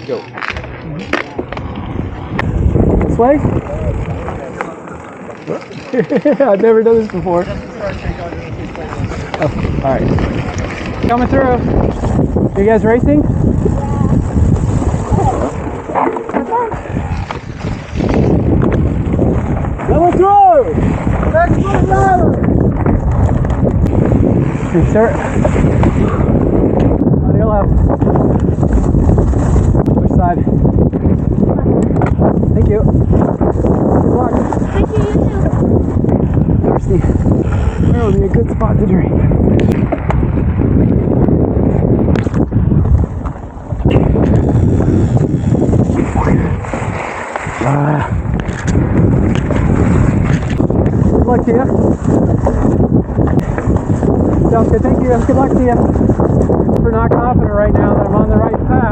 Go. This way? I've never done this before. Oh, all right. Coming through. You guys racing? Coming through! Next one louder! Good, sir. On your left. Which side? Thank you. Good luck. Thank you, you too. Thirsty. That would be a good spot to drink. Good luck to you. Sounds good. Thank you. Good luck to you. We're not confident right now that I'm on the right path.